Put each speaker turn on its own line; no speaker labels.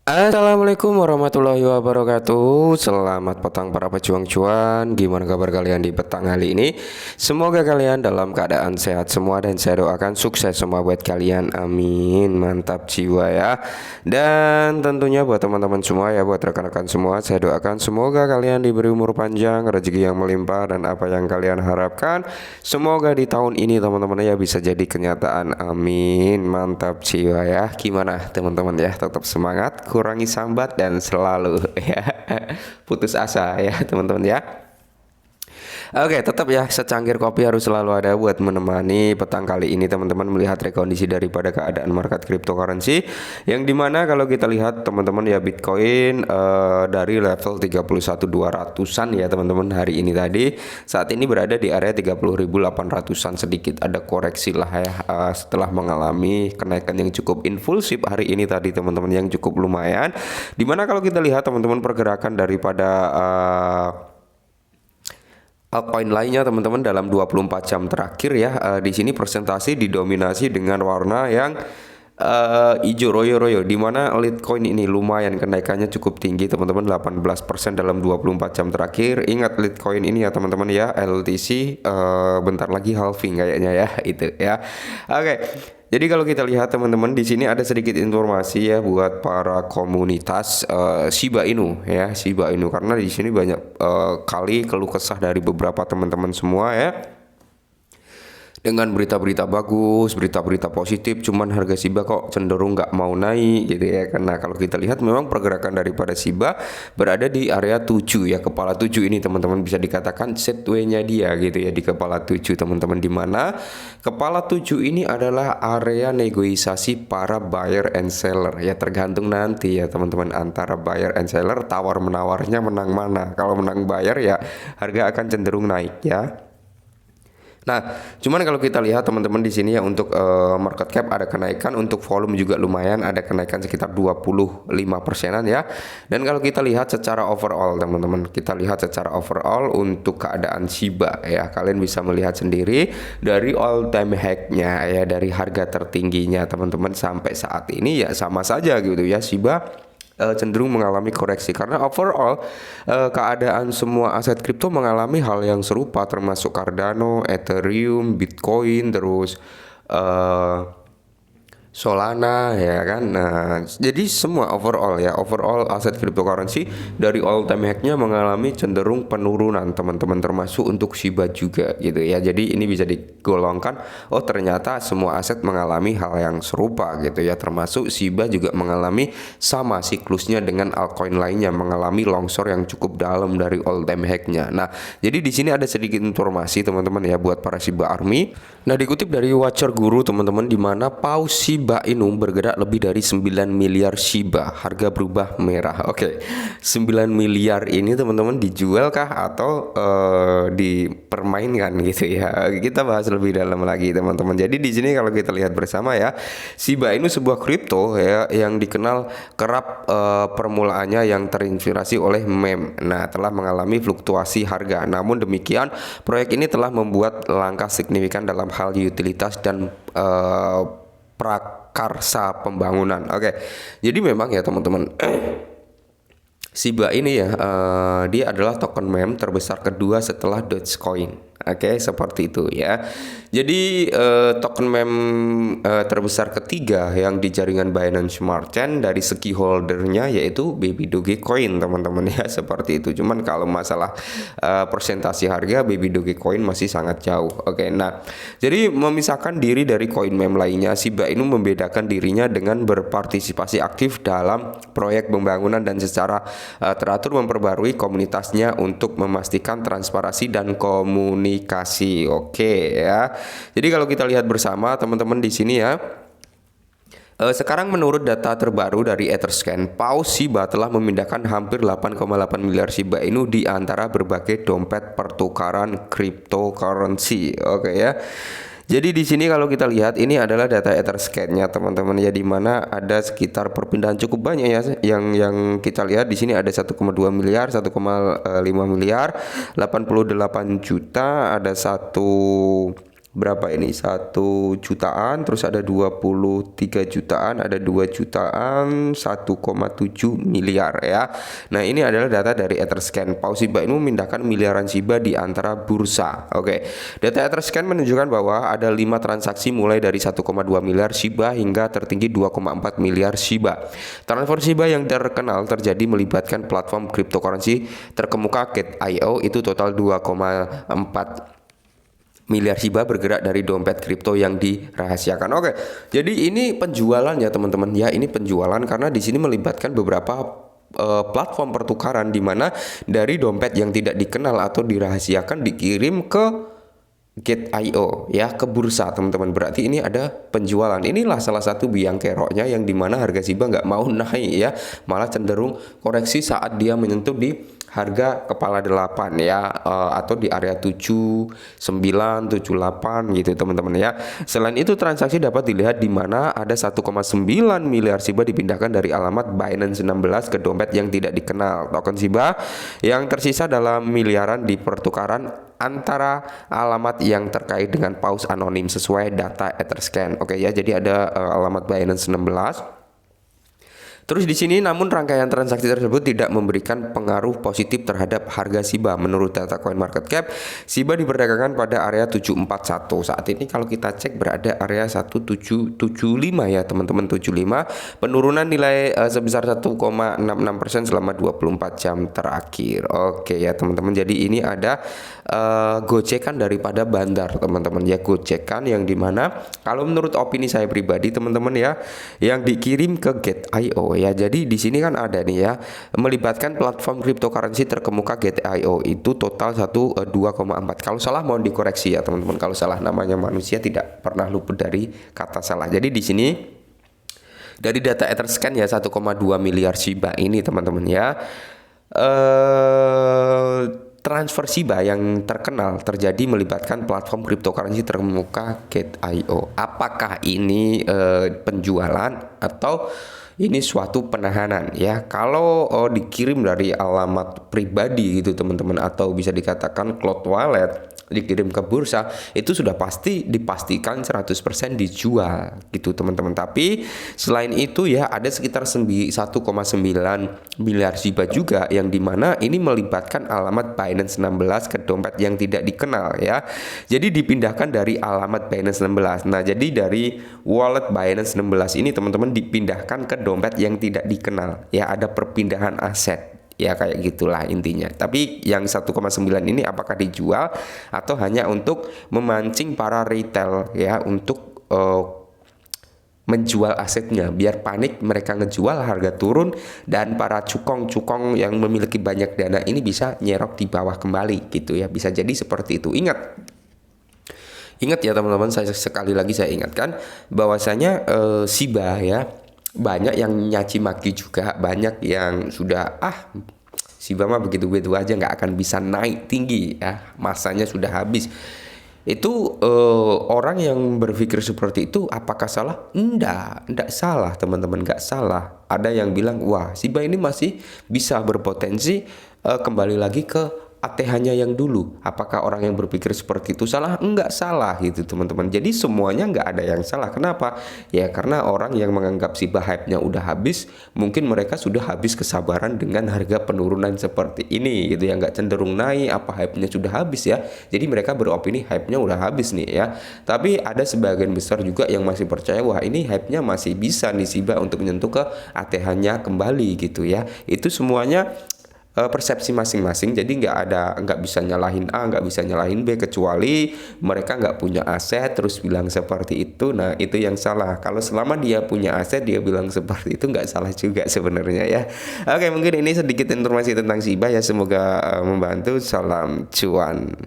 Assalamualaikum warahmatullahi wabarakatuh. Selamat petang para pejuang cuan. Gimana kabar kalian di petang kali ini? Semoga kalian dalam keadaan sehat semua dan saya doakan sukses semua buat kalian. Amin. Mantap jiwa ya. Dan tentunya buat teman-teman semua ya, buat rekan-rekan semua, saya doakan semoga kalian diberi umur panjang, rezeki yang melimpah dan apa yang kalian harapkan semoga di tahun ini teman-teman ya bisa jadi kenyataan. Amin. Mantap jiwa ya. Gimana teman-teman ya? Tetap semangat, kurangi sambat dan selalu ya putus asa ya teman-teman ya. Oke, tetap ya secangkir kopi harus selalu ada buat menemani petang kali ini teman-teman melihat rekondisi daripada keadaan market cryptocurrency yang dimana kalau kita lihat teman-teman ya Bitcoin dari level 31.200-an ya teman-teman hari ini tadi saat ini berada di area 30.800-an, sedikit ada koreksi lah ya setelah mengalami kenaikan yang cukup impulsif hari ini tadi teman-teman yang cukup lumayan, dimana kalau kita lihat teman-teman pergerakan daripada altcoin lainnya teman-teman dalam 24 jam terakhir ya, di sini presentasi didominasi dengan warna yang hijau royo-royo, di mana Litecoin ini lumayan kenaikannya cukup tinggi teman-teman, 18% dalam 24 jam terakhir. Ingat Litecoin ini ya teman-teman ya, LTC bentar lagi halving kayaknya ya itu ya. Oke. Jadi kalau kita lihat teman-teman di sini ada sedikit informasi ya buat para komunitas Shiba Inu ya, Shiba Inu, karena di sini banyak kali keluh kesah dari beberapa teman-teman semua ya dengan berita-berita bagus, berita-berita positif, cuman harga Shiba kok cenderung nggak mau naik gitu ya. Karena kalau kita lihat memang pergerakan daripada Shiba berada di area 7 ya, kepala 7 ini teman-teman bisa dikatakan setway-nya dia gitu ya di kepala 7 teman-teman, di mana kepala 7 ini adalah area negosiasi para buyer and seller ya, tergantung nanti ya teman-teman antara buyer and seller tawar menawarnya menang mana. Kalau menang buyer ya harga akan cenderung naik ya. Nah, cuman kalau kita lihat teman-teman di sini ya untuk market cap ada kenaikan, untuk volume juga lumayan ada kenaikan sekitar 25%-an ya. Dan kalau kita lihat secara overall teman-teman, kita lihat secara overall untuk keadaan Shiba ya, kalian bisa melihat sendiri dari all time high-nya ya, dari harga tertingginya teman-teman sampai saat ini ya sama saja gitu ya, Shiba cenderung mengalami koreksi karena overall keadaan semua aset kripto mengalami hal yang serupa termasuk Cardano, Ethereum, Bitcoin, terus Solana ya kan. Nah, jadi semua overall ya, overall aset cryptocurrency dari all time high-nya mengalami cenderung penurunan teman-teman, termasuk untuk Shiba juga gitu ya. Jadi ini bisa digolongkan, oh ternyata semua aset mengalami hal yang serupa gitu ya, termasuk Shiba juga mengalami sama siklusnya dengan altcoin lainnya, mengalami longsor yang cukup dalam dari all time high-nya. Nah, jadi di sini ada sedikit informasi teman-teman ya buat para Shiba Army. Nah, dikutip dari Watcher Guru teman-teman, di mana paus Shiba Inu bergerak lebih dari 9 miliar Shiba, harga berubah merah. Oke. 9 miliar ini teman-teman dijual kah atau dipermainkan gitu ya. Kita bahas lebih dalam lagi teman-teman. Jadi di sini kalau kita lihat bersama ya, Shiba Inu sebuah kripto ya yang dikenal kerap permulaannya yang terinspirasi oleh meme. Nah, telah mengalami fluktuasi harga. Namun demikian, proyek ini telah membuat langkah signifikan dalam hal utilitas dan prakarsa pembangunan. Oke. Jadi memang ya teman-teman, Shiba ini ya dia adalah token meme terbesar kedua setelah Dogecoin. Oke, seperti itu ya. Jadi token meme terbesar ketiga yang di jaringan Binance Smart Chain dari segi holdernya yaitu Baby Dogecoin teman-teman ya, seperti itu. Cuman kalau masalah persentase harga Baby Dogecoin masih sangat jauh. Oke, nah jadi memisahkan diri dari koin meme lainnya, Shiba Inu membedakan dirinya dengan berpartisipasi aktif dalam proyek pembangunan dan secara teratur memperbarui komunitasnya untuk memastikan transparansi dan komunikasi. Oke ya. Jadi kalau kita lihat bersama teman-teman di sini ya, sekarang menurut data terbaru dari Etherscan, paus Shiba telah memindahkan hampir 8,8 miliar Shiba Inu di antara berbagai dompet pertukaran cryptocurrency. Oke ya. Jadi di sini kalau kita lihat ini adalah data Etherscan-nya teman-teman ya, di mana ada sekitar perpindahan cukup banyak ya, yang kita lihat di sini ada 1,2 miliar, 1,5 miliar, 88 juta, ada 1 berapa ini, 1 jutaan, terus ada 23 jutaan, ada 2 jutaan, 1,7 miliar ya. Nah ini adalah data dari Etherscan. Paus Shiba ini memindahkan miliaran Shiba di antara bursa. Oke, data Etherscan menunjukkan bahwa ada 5 transaksi mulai dari 1,2 miliar Shiba hingga tertinggi 2,4 miliar Shiba. Transfer Shiba yang terkenal terjadi melibatkan platform cryptocurrency terkemuka Gate.io, itu total 2,4 miliar Shiba bergerak dari dompet kripto yang dirahasiakan. Oke, jadi ini penjualan ya teman-teman ya. Ini penjualan karena di sini melibatkan beberapa platform pertukaran di mana dari dompet yang tidak dikenal atau dirahasiakan dikirim ke Gate.io ya, ke bursa teman-teman. Berarti ini ada penjualan. Inilah salah satu biang keroknya yang dimana harga Shiba nggak mau naik ya, malah cenderung koreksi saat dia menyentuh di harga kepala 8 ya, atau di area 79, 78 gitu teman-teman ya. Selain itu transaksi dapat dilihat di mana ada 1,9 miliar Shiba dipindahkan dari alamat Binance 16 ke dompet yang tidak dikenal. Token Shiba yang tersisa dalam miliaran di pertukaran antara alamat yang terkait dengan paus anonim sesuai data Etherscan. Oke ya, jadi ada alamat Binance 16. Terus di sini namun rangkaian transaksi tersebut tidak memberikan pengaruh positif terhadap harga Shiba. Menurut data CoinMarketCap, Shiba diperdagangkan pada area 741. Saat ini kalau kita cek berada area 1775 ya teman-teman, 75. Penurunan nilai sebesar 1,66% selama 24 jam terakhir. Oke ya teman-teman. Jadi ini ada gocekan daripada bandar teman-teman ya, gocekan yang dimana kalau menurut opini saya pribadi teman-teman ya, yang dikirim ke Gate.io ya. Jadi di sini kan ada nih ya, melibatkan platform cryptocurrency terkemuka Gate.io, itu total 2,4. Kalau salah mohon dikoreksi ya teman-teman. Kalau salah, namanya manusia tidak pernah luput dari kata salah. Jadi di sini dari data Etherscan ya 1,2 miliar Shiba ini teman-teman ya. Transfer Shiba yang terkenal terjadi melibatkan platform cryptocurrency terkemuka Gate.io. Apakah ini penjualan atau ini suatu penahanan ya? Kalau dikirim dari alamat pribadi gitu teman-teman, atau bisa dikatakan cloud wallet, dikirim ke bursa, itu sudah pasti dipastikan 100% dijual gitu teman-teman. Tapi selain itu ya ada sekitar 1,9 miliar Shiba juga yang dimana ini melibatkan alamat Binance 16 ke dompet yang tidak dikenal ya. Jadi dipindahkan dari alamat Binance 16. Nah jadi dari wallet Binance 16 ini teman-teman dipindahkan ke dompet yang tidak dikenal ya, ada perpindahan aset. Ya kayak gitulah intinya. Tapi yang 1,9 ini apakah dijual atau hanya untuk memancing para retail ya untuk menjual asetnya, biar panik mereka ngejual, harga turun, dan para cukong-cukong yang memiliki banyak dana ini bisa nyerok di bawah kembali gitu ya. Bisa jadi seperti itu. Ingat ya teman-teman, saya sekali lagi saya ingatkan bahwasanya Shiba ya, banyak yang nyaci maki juga, banyak yang sudah Shiba mah begitu-begitu aja, nggak akan bisa naik tinggi ya, masanya sudah habis. Itu orang yang berpikir seperti itu apakah salah? Enggak salah teman-teman, nggak salah. Ada yang bilang wah Shiba ini masih bisa berpotensi kembali lagi ke ATH-nya yang dulu. Apakah orang yang berpikir seperti itu salah? Enggak salah gitu teman-teman. Jadi semuanya nggak ada yang salah. Kenapa? Ya karena orang yang menganggap Shiba hype-nya udah habis, mungkin mereka sudah habis kesabaran dengan harga penurunan seperti ini gitu ya, nggak cenderung naik, apa hype-nya sudah habis ya. Jadi mereka beropini hype-nya udah habis nih ya. Tapi ada sebagian besar juga yang masih percaya wah ini hype-nya masih bisa nih Shiba untuk menyentuh ke ATH-nya kembali gitu ya. Itu semuanya persepsi masing-masing. Jadi nggak bisa nyalahin A, nggak bisa nyalahin B, kecuali mereka nggak punya aset terus bilang seperti itu. Nah itu yang salah. Kalau selama dia punya aset dia bilang seperti itu nggak salah juga sebenarnya ya. Oke, mungkin ini sedikit informasi tentang Shiba ya, semoga membantu. Salam cuan.